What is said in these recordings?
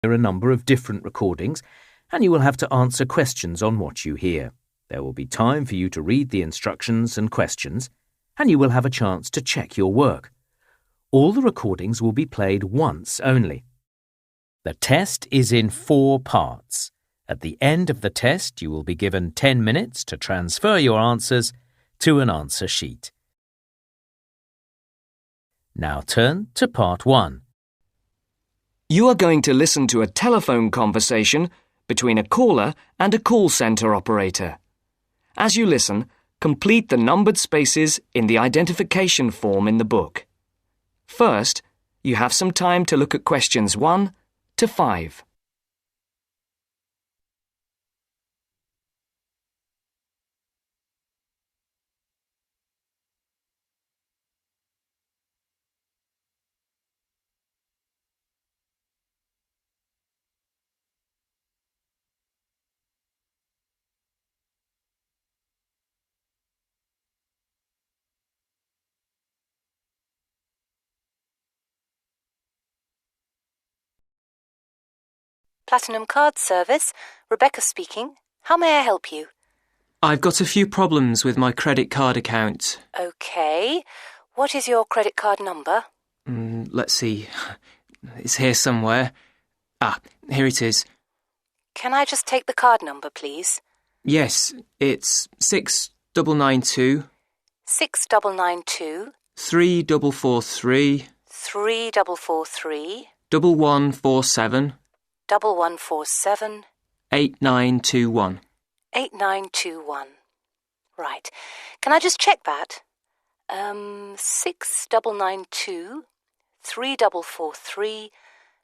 hear a number of different recordings, and you will have to answer questions on what you hear. There will be time for you to read the instructions and questions, and you will have a chance to check your work. All the recordings will be played once only. The test is in 4 parts. At the end of the test, you will be given 10 minutes to transfer your answers to an answer sheet. Now turn to part 1. You are going to listen to a telephone conversation between a caller and a call centre operator. As you listen, complete the numbered spaces in the identification form in the book. First, you have some time to look at questions 1 to 5. Platinum Card Service. Rebecca speaking. How may I help you? I've got a few problems with my credit card account. Okay. What is your credit card number? Let's see. It's here somewhere. Here it is. Can I just take the card number, please? Yes, it's 6992 6992 3443 3443 1147 1147 8921. 8921. Right. Can I just check that? 6992 3443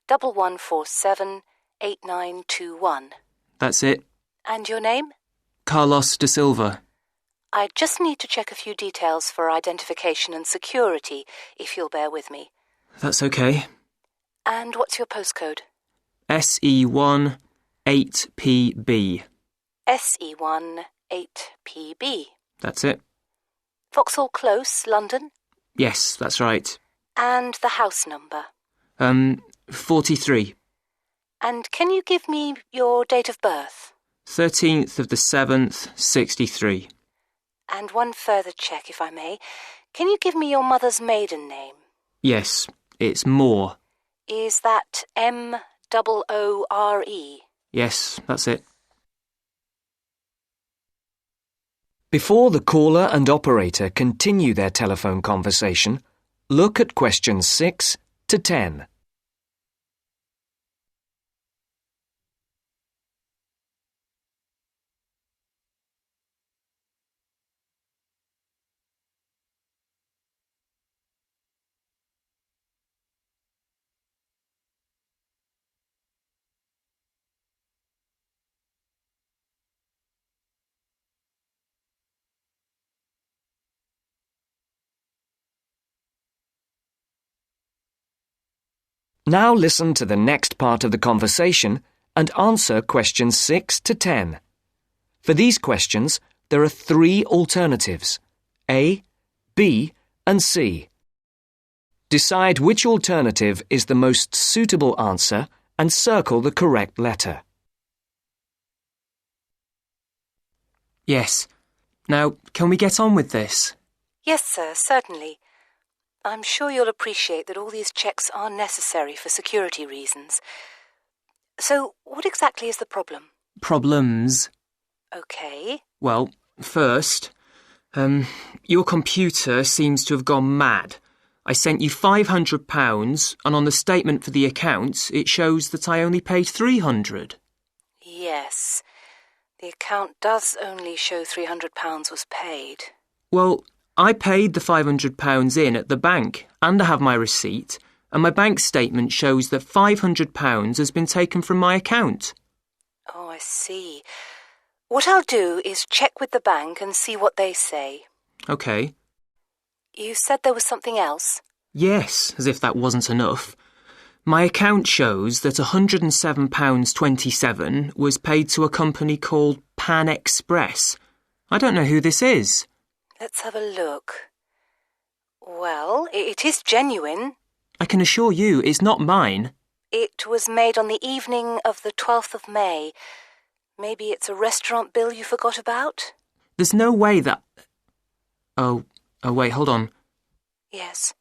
1147 8921. That's it. And your name? Carlos de Silva. I just need to check a few details for identification and security, if you'll bear with me. That's okay. And what's your postcode? SE1 8PB. SE1 8PB. That's it. Vauxhall Close, London? Yes, that's right. And the house number? 43. And can you give me your date of birth? 13th of the 7th, 63. And one further check, if I may. Can you give me your mother's maiden name? Yes, it's Moore. Is that Moore? Yes, that's it. Before the caller and operator continue their telephone conversation, look at questions 6 to 10. Now listen to the next part of the conversation and answer questions 6 to 10. For these questions, there are 3 alternatives: A, B, and C. Decide which alternative is the most suitable answer and circle the correct letter. Yes. Now, can we get on with this? Yes, sir, certainly. I'm sure you'll appreciate that all these checks are necessary for security reasons. So, what exactly is the problem? Problems? Okay. Well, first, your computer seems to have gone mad. I sent you £500, and on the statement for the account, it shows that I only paid £300. Yes. The account does only show £300 was paid. Well, I paid the £500 in at the bank, and I have my receipt, and my bank statement shows that £500 has been taken from my account. Oh, I see. What I'll do is check with the bank and see what they say. OK. You said there was something else? Yes, as if that wasn't enough. My account shows that £107.27 was paid to a company called Pan Express. I don't know who this is. Let's have a look. Well, it is genuine. I can assure you it's not mine. It was made on the evening of the 12th of May. Maybe it's a restaurant bill you forgot about? There's no way that... Oh, wait, hold on. Yes.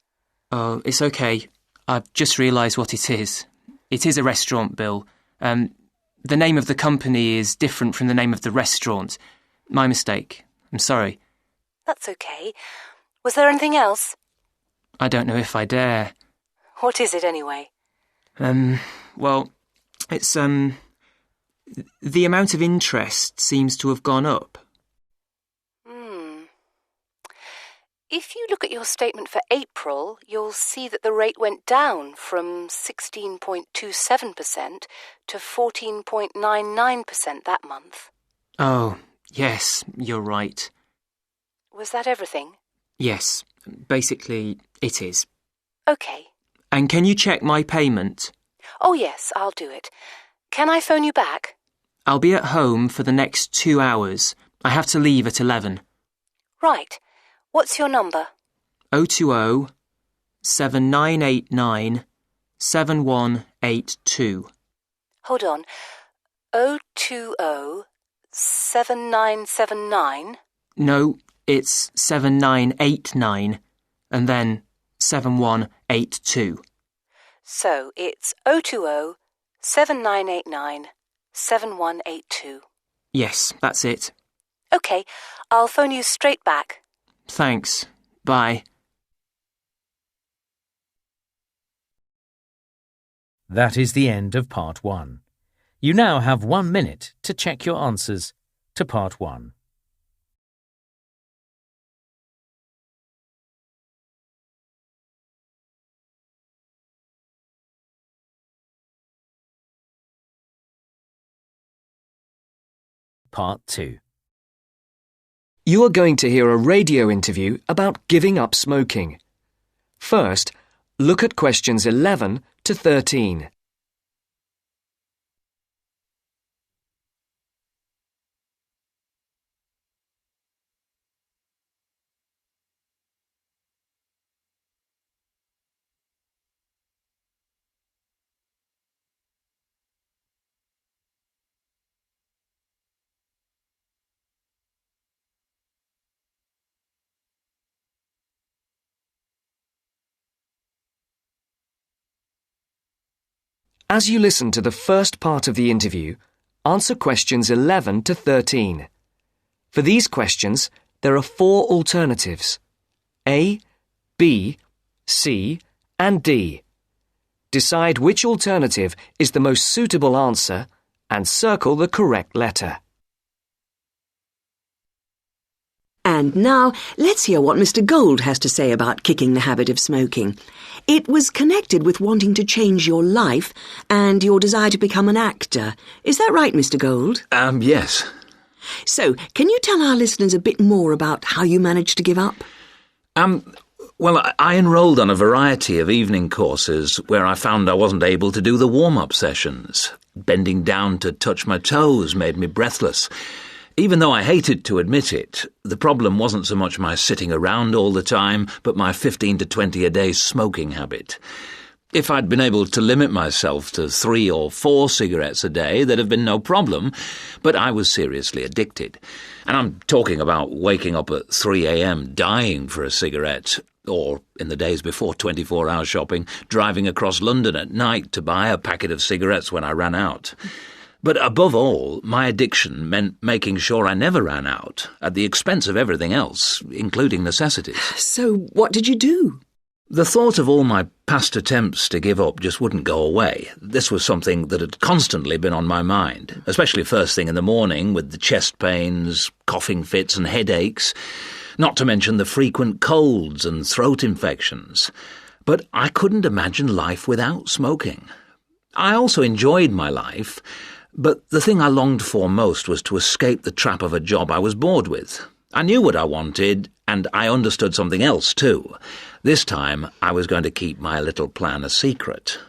Oh, it's okay. I've just realised what it is. It is a restaurant bill. The name of the company is different from the name of the restaurant. My mistake. I'm sorry. That's okay. Was there anything else? I don't know if I dare. What is it anyway? Well, it's, the amount of interest seems to have gone up. If you look at your statement for April, you'll see that the rate went down from 16.27% to 14.99% that month. Oh, yes, you're right. Was that everything? Yes, basically, it is. Okay. And can you check my payment? Oh, yes, I'll do it. Can I phone you back? I'll be at home for the next 2 hours. I have to leave at 11. Right. What's your number? 020 7989 7182. Hold on. 020 7979? No, it's 7989 and then 7182. So it's 020 7989 7182. Yes, that's it. OK, I'll phone you straight back. Thanks. Bye. That is the end of Part 1. You now have 1 minute to check your answers to Part 1. Part 2. You are going to hear a radio interview about giving up smoking. First, look at questions 11 to 13. As you listen to the first part of the interview, answer questions 11 to 13. For these questions, there are 4 alternatives: A, B, C, and D. Decide which alternative is the most suitable answer and circle the correct letter. And now, let's hear what Mr. Gold has to say about kicking the habit of smoking. It was connected with wanting to change your life and your desire to become an actor. Is that right, Mr. Gold? Yes. So, can you tell our listeners a bit more about how you managed to give up? Well, I enrolled on a variety of evening courses where I found I wasn't able to do the warm-up sessions. Bending down to touch my toes made me breathless. Even though I hated to admit it, the problem wasn't so much my sitting around all the time, but my 15 to 20 a day smoking habit. If I'd been able to limit myself to 3 or 4 cigarettes a day, there'd have been no problem, but I was seriously addicted. And I'm talking about waking up at 3 a.m. dying for a cigarette, or, in the days before 24-hour shopping, driving across London at night to buy a packet of cigarettes when I ran out. But above all, my addiction meant making sure I never ran out, at the expense of everything else, including necessities. So, what did you do? The thought of all my past attempts to give up just wouldn't go away. This was something that had constantly been on my mind, especially first thing in the morning with the chest pains, coughing fits and headaches, not to mention the frequent colds and throat infections. But I couldn't imagine life without smoking. I also enjoyed my life, but the thing I longed for most was to escape the trap of a job I was bored with. I knew what I wanted, and I understood something else too. This time, I was going to keep my little plan a secret.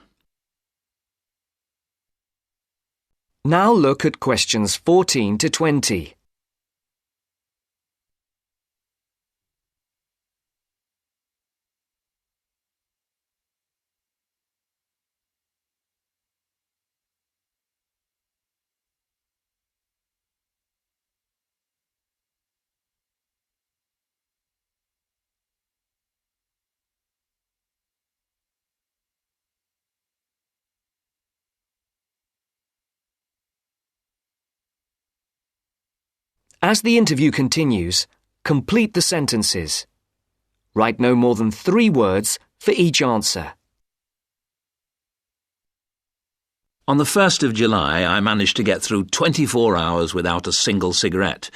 Now look at questions 14 to 20. As the interview continues, complete the sentences. Write no more than 3 words for each answer. On the 1st of July, I managed to get through 24 hours without a single cigarette.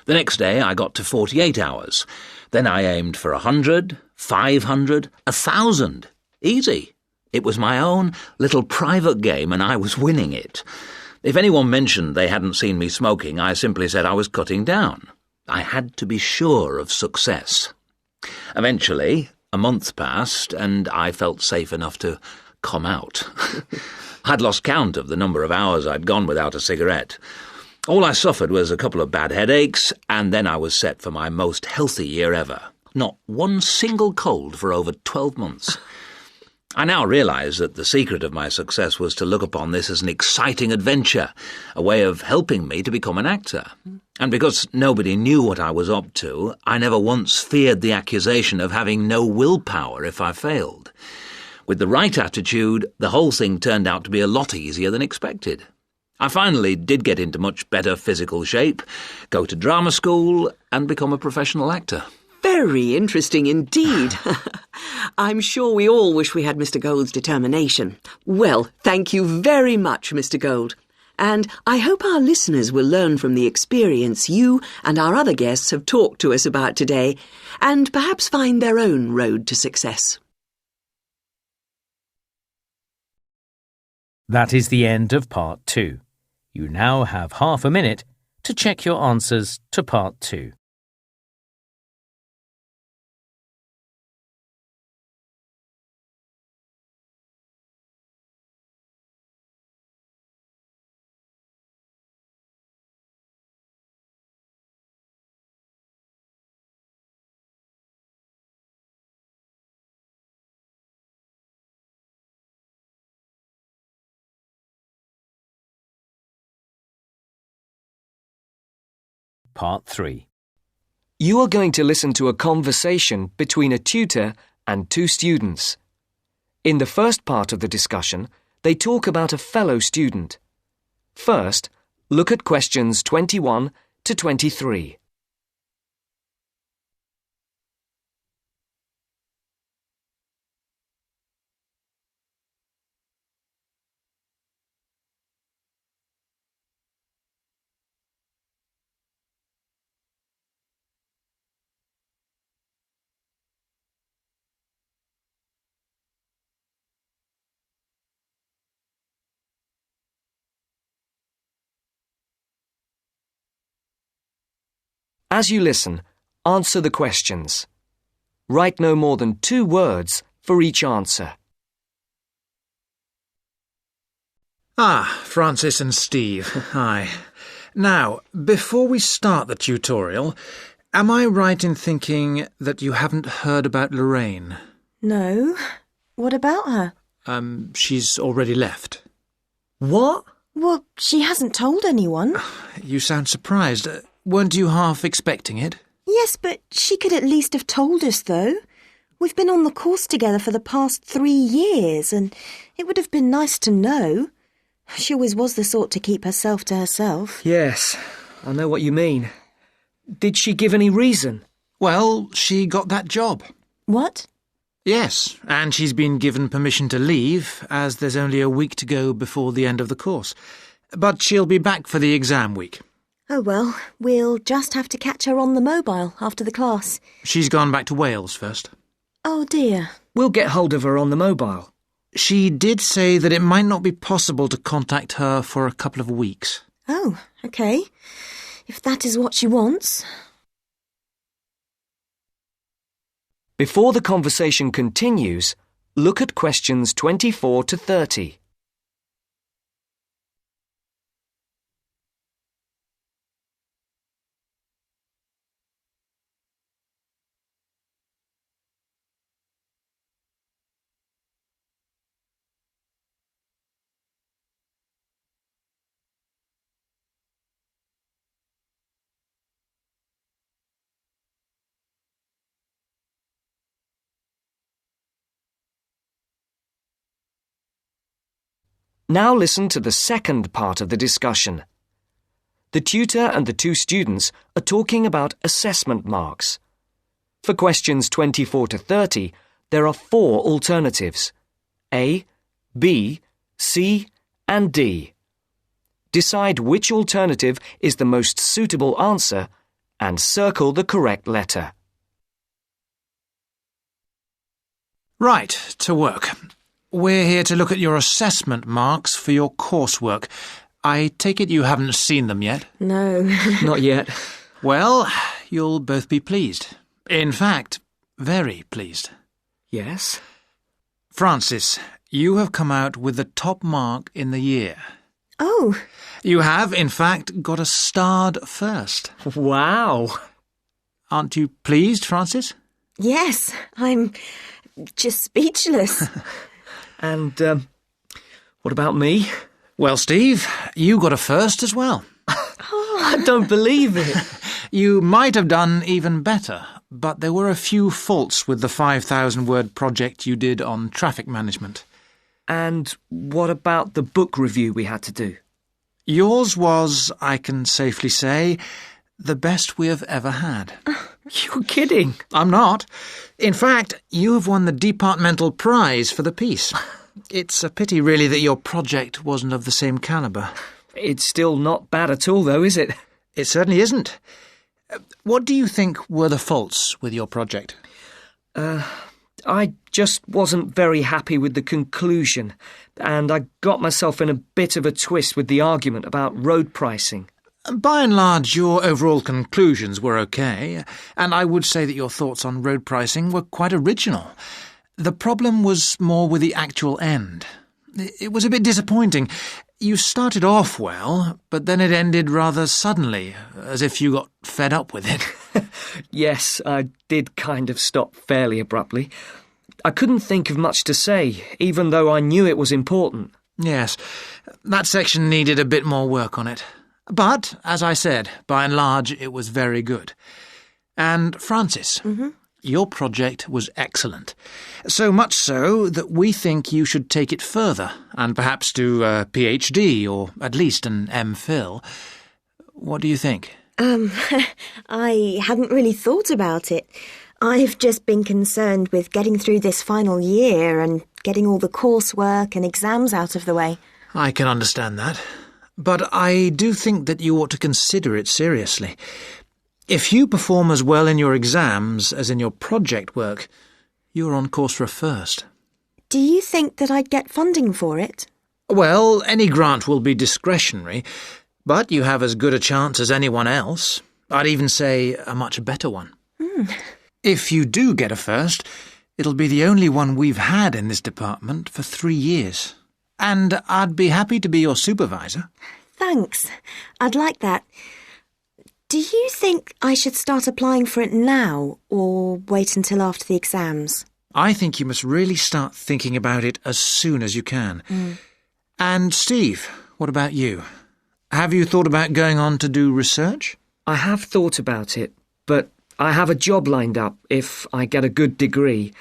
The next day, I got to 48 hours. Then I aimed for 100, 500, 1,000. Easy. It was my own little private game and I was winning it. If anyone mentioned they hadn't seen me smoking, I simply said I was cutting down. I had to be sure of success. Eventually, a month passed and I felt safe enough to come out. I'd lost count of the number of hours I'd gone without a cigarette. All I suffered was a couple of bad headaches, and then I was set for my most healthy year ever. Not one single cold for over 12 months. I now realise that the secret of my success was to look upon this as an exciting adventure, a way of helping me to become an actor. And because nobody knew what I was up to, I never once feared the accusation of having no willpower if I failed. With the right attitude, the whole thing turned out to be a lot easier than expected. I finally did get into much better physical shape, go to drama school, and become a professional actor. Very interesting indeed. I'm sure we all wish we had Mr. Gold's determination. Well, thank you very much, Mr. Gold. And I hope our listeners will learn from the experience you and our other guests have talked to us about today, and perhaps find their own road to success. That is the end of Part 2. You now have half a minute to check your answers to Part 2. Part 3. You are going to listen to a conversation between a tutor and 2 students. In the first part of the discussion, they talk about a fellow student. First, look at questions 21 to 23. As you listen, answer the questions. Write no more than 2 words for each answer. Francis and Steve. Hi. Now, before we start the tutorial, am I right in thinking that you haven't heard about Lorraine? No. What about her? She's already left. What? Well, she hasn't told anyone. You sound surprised. Weren't you half expecting it? Yes, but she could at least have told us, though. We've been on the course together for the past 3 years, and it would have been nice to know. She always was the sort to keep herself to herself. Yes, I know what you mean. Did she give any reason? Well, she got that job. What? Yes, and she's been given permission to leave, as there's only a week to go before the end of the course. But she'll be back for the exam week. Oh, well, we'll just have to catch her on the mobile after the class. She's gone back to Wales first. Oh, dear. We'll get hold of her on the mobile. She did say that it might not be possible to contact her for a couple of weeks. Oh, OK. If that is what she wants. Before the conversation continues, look at questions 24 to 30. Now listen to the second part of the discussion. The tutor and the two students are talking about assessment marks. For questions 24 to 30, there are 4 alternatives: A, B, C, and D. Decide which alternative is the most suitable answer and circle the correct letter. Right, to work. We're here to look at your assessment marks for your coursework. I take it you haven't seen them yet? No. Not yet. Well, you'll both be pleased. In fact, very pleased. Yes? Francis, you have come out with the top mark in the year. Oh. You have, in fact, got a starred first. Wow! Aren't you pleased, Francis? Yes, I'm just speechless. And, what about me? Well, Steve, you got a first as well. I don't believe it. You might have done even better, but there were a few faults with the 5,000-word project you did on traffic management. And what about the book review we had to do? Yours was, I can safely say, the best we have ever had. You're kidding. I'm not. In fact, you have won the departmental prize for the piece. It's a pity, really, that your project wasn't of the same calibre. It's still not bad at all, though, is it? It certainly isn't. What do you think were the faults with your project? I just wasn't very happy with the conclusion, and I got myself in a bit of a twist with the argument about road pricing. By and large, your overall conclusions were okay, and I would say that your thoughts on road pricing were quite original. The problem was more with the actual end. It was a bit disappointing. You started off well, but then it ended rather suddenly, as if you got fed up with it. Yes, I did kind of stop fairly abruptly. I couldn't think of much to say, even though I knew it was important. Yes, that section needed a bit more work on it. But, as I said, by and large, it was very good. And, Francis, your project was excellent. So much so that we think you should take it further, and perhaps do a PhD, or at least an MPhil. What do you think? I hadn't really thought about it. I've just been concerned with getting through this final year and getting all the coursework and exams out of the way. I can understand that. But I do think that you ought to consider it seriously. If you perform as well in your exams as in your project work, you're on course for a first. Do you think that I'd get funding for it? Well, any grant will be discretionary, but you have as good a chance as anyone else. I'd even say a much better one. If you do get a first, it'll be the only one we've had in this department for 3 years. And I'd be happy to be your supervisor. Thanks. I'd like that. Do you think I should start applying for it now, or wait until after the exams? I think you must really start thinking about it as soon as you can. And Steve, what about you? Have you thought about going on to do research? I have thought about it, but I have a job lined up if I get a good degree.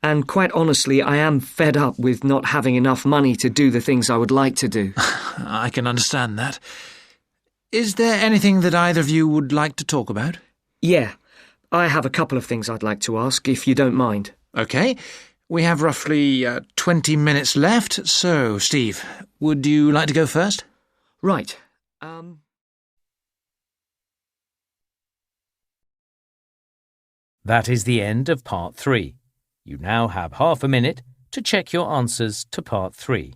And quite honestly, I am fed up with not having enough money to do the things I would like to do. I can understand that. Is there anything that either of you would like to talk about? Yeah, I have a couple of things I'd like to ask, if you don't mind. OK. We have roughly 20 minutes left, so, Steve, would you like to go first? Right. That is the end of Part 3. You now have half a minute to check your answers to Part 3.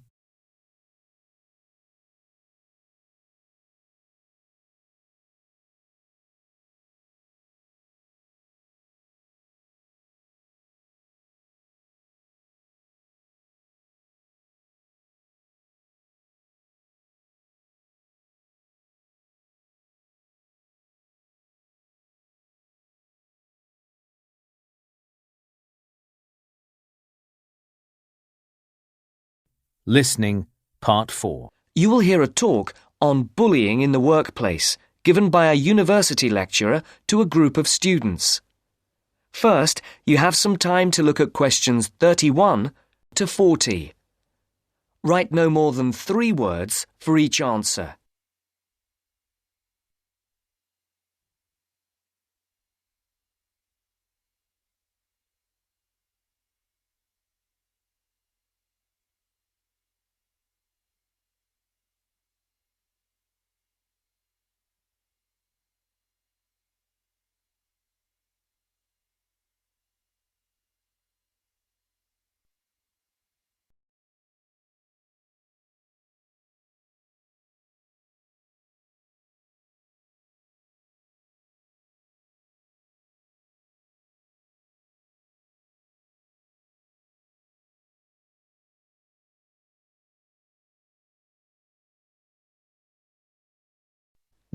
Listening, Part 4. You will hear a talk on bullying in the workplace given by a university lecturer to a group of students. First, you have some time to look at questions 31 to 40. Write no more than 3 words for each answer.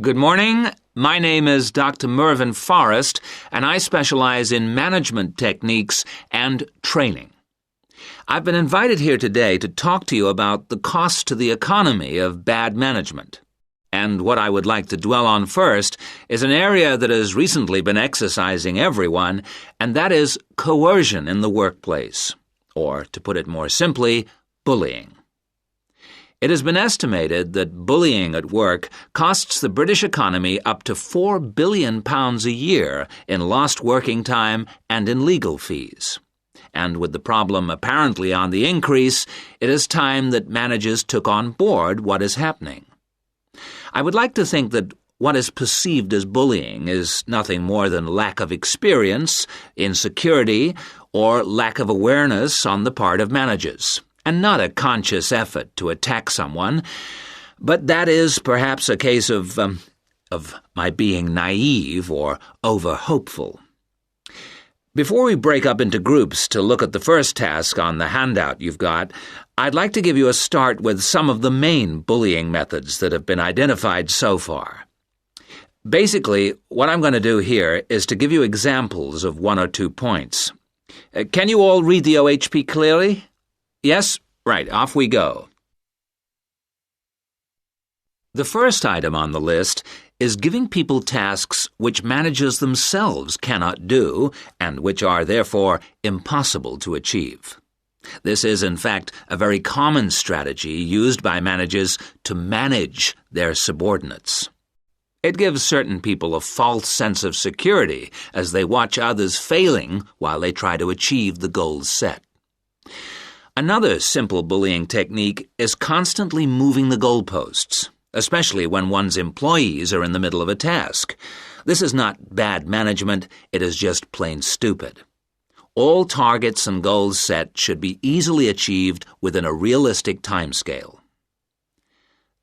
Good morning. My name is Dr. Mervyn Forrest, and I specialize in management techniques and training. I've been invited here today to talk to you about the cost to the economy of bad management. And what I would like to dwell on first is an area that has recently been exercising everyone, and that is coercion in the workplace, or, to put it more simply, bullying. It has been estimated that bullying at work costs the British economy up to £4 billion a year in lost working time and in legal fees. And with the problem apparently on the increase, it is time that managers took on board what is happening. I would like to think that what is perceived as bullying is nothing more than lack of experience, insecurity, or lack of awareness on the part of managers, and not a conscious effort to attack someone. But that is perhaps a case of my being naive or over-hopeful. Before we break up into groups to look at the first task on the handout you've got, I'd like to give you a start with some of the main bullying methods that have been identified so far. Basically, what I'm going to do here is to give you examples of 1 or 2 points. Can you all read the OHP clearly? Yes? Right, off we go. The first item on the list is giving people tasks which managers themselves cannot do and which are therefore impossible to achieve. This is, in fact, a very common strategy used by managers to manage their subordinates. It gives certain people a false sense of security as they watch others failing while they try to achieve the goals set. Another simple bullying technique is constantly moving the goalposts, especially when one's employees are in the middle of a task. This is not bad management, it is just plain stupid. All targets and goals set should be easily achieved within a realistic timescale.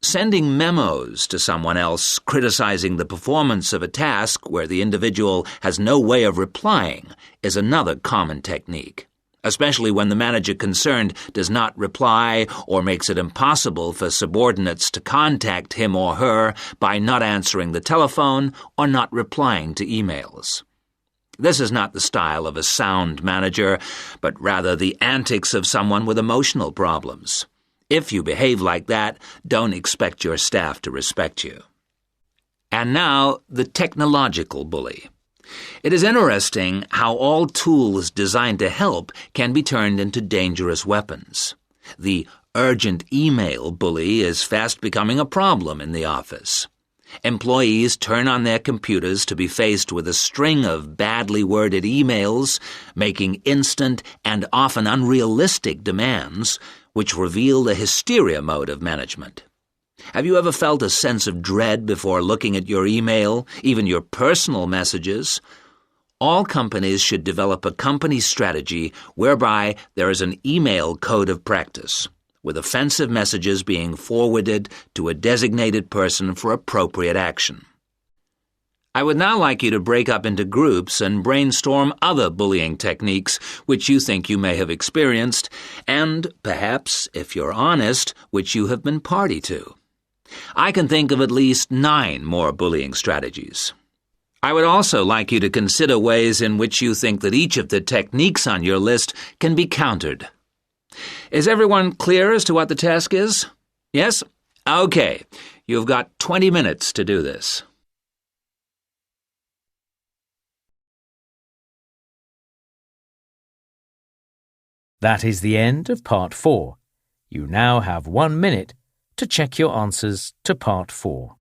Sending memos to someone else criticizing the performance of a task where the individual has no way of replying is another common technique, especially when the manager concerned does not reply or makes it impossible for subordinates to contact him or her by not answering the telephone or not replying to emails. This is not the style of a sound manager, but rather the antics of someone with emotional problems. If you behave like that, don't expect your staff to respect you. And now, the technological bully. It is interesting how all tools designed to help can be turned into dangerous weapons. The urgent email bully is fast becoming a problem in the office. Employees turn on their computers to be faced with a string of badly worded emails, making instant and often unrealistic demands, which reveal the hysteria mode of management. Have you ever felt a sense of dread before looking at your email, even your personal messages? All companies should develop a company strategy whereby there is an email code of practice, with offensive messages being forwarded to a designated person for appropriate action. I would now like you to break up into groups and brainstorm other bullying techniques which you think you may have experienced, and perhaps, if you're honest, which you have been party to. I can think of at least 9 more bullying strategies. I would also like you to consider ways in which you think that each of the techniques on your list can be countered. Is everyone clear as to what the task is? Yes? Okay. You've got 20 minutes to do this. That is the end of Part 4. You now have 1 minute to check your answers to Part 4.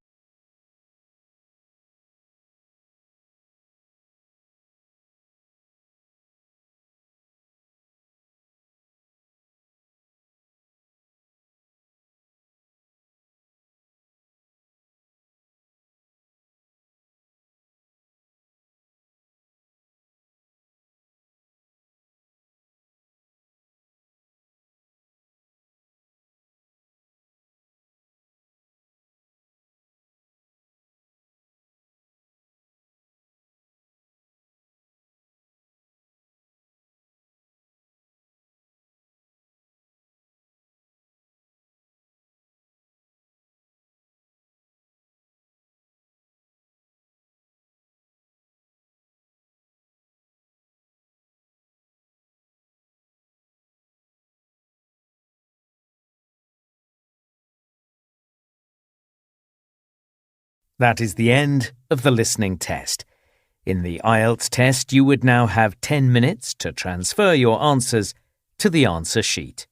That is the end of the listening test. In the IELTS test, you would now have 10 minutes to transfer your answers to the answer sheet.